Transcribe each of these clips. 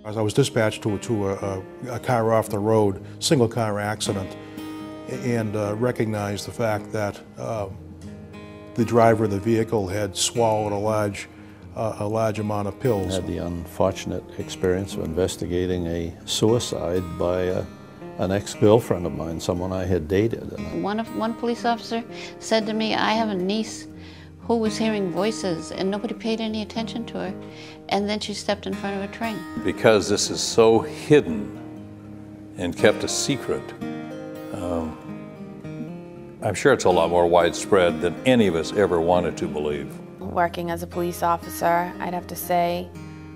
As I was dispatched to a car off the road, single car accident, and recognized the fact that the driver of the vehicle had swallowed a large amount of pills. I had the unfortunate experience of investigating a suicide by an ex-girlfriend of mine, someone I had dated. One police officer said to me, I have a niece who was hearing voices and nobody paid any attention to her, and then she stepped in front of a train. Because this is so hidden and kept a secret, I'm sure it's a lot more widespread than any of us ever wanted to believe. Working as a police officer, I'd have to say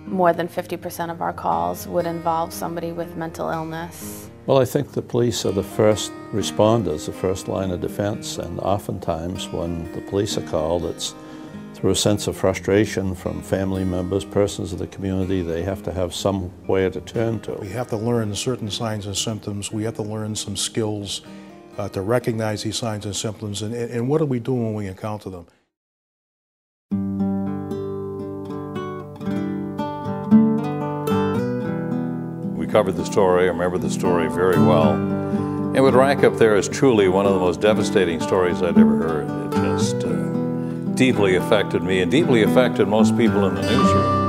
more than 50% of our calls would involve somebody with mental illness. Well, I think the police are the first responders, the first line of defense, and oftentimes when the police are called, it's through a sense of frustration from family members, persons of the community. They have to have somewhere to turn to. We have to learn certain signs and symptoms. We have to learn some skills to recognize these signs and symptoms, and what do we do when we encounter them? We covered the story, I remember the story very well. It would rank up there as truly one of the most devastating stories I'd ever heard. It just deeply affected me and deeply affected most people in the newsroom.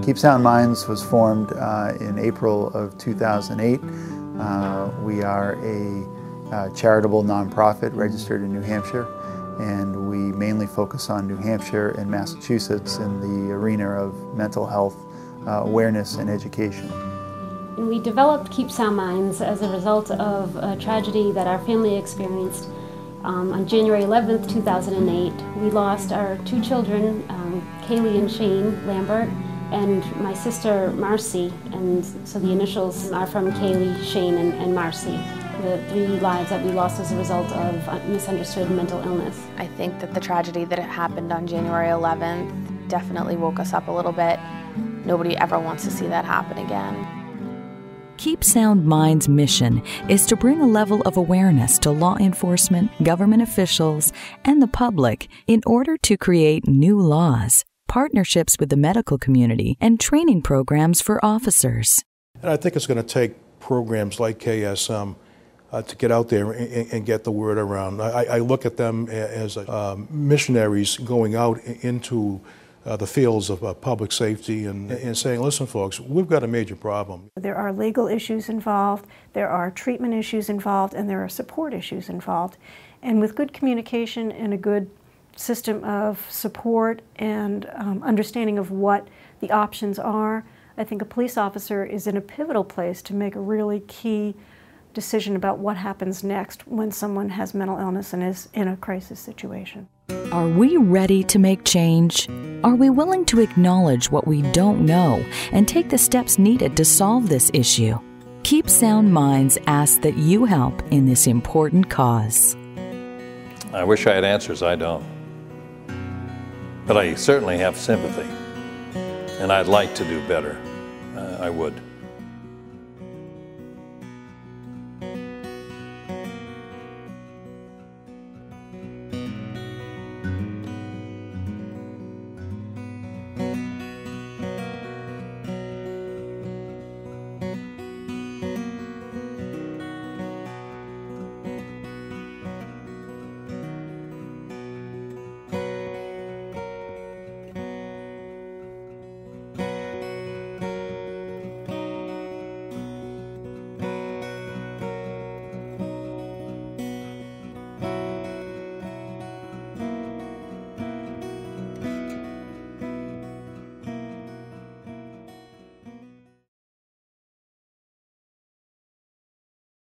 Keep Sound Minds was formed in April of 2008. We are a charitable nonprofit registered in New Hampshire, and we mainly focus on New Hampshire and Massachusetts in the arena of mental health awareness and education. And we developed Keep Sound Minds as a result of a tragedy that our family experienced. On January 11th, 2008, we lost our two children, Kaylee and Shane Lambert, and my sister Marcy, and so the initials are from Kaylee, Shane, and Marcy, the three lives that we lost as a result of misunderstood mental illness. I think that the tragedy that happened on January 11th definitely woke us up a little bit. Nobody ever wants to see that happen again. Keep Sound Minds' mission is to bring a level of awareness to law enforcement, government officials, and the public in order to create new laws, partnerships with the medical community, and training programs for officers. And I think it's going to take programs like KSM to get out there and get the word around. I look at them as missionaries going out into the fields of public safety and saying, listen folks, we've got a major problem. There are legal issues involved, there are treatment issues involved, and there are support issues involved. And with good communication and a good system of support and understanding of what the options are, I think a police officer is in a pivotal place to make a really key decision about what happens next when someone has mental illness and is in a crisis situation. Are we ready to make change? Are we willing to acknowledge what we don't know and take the steps needed to solve this issue? Keep Sound Minds asks that you help in this important cause. I wish I had answers, I don't. But I certainly have sympathy, and I'd like to do better. I would.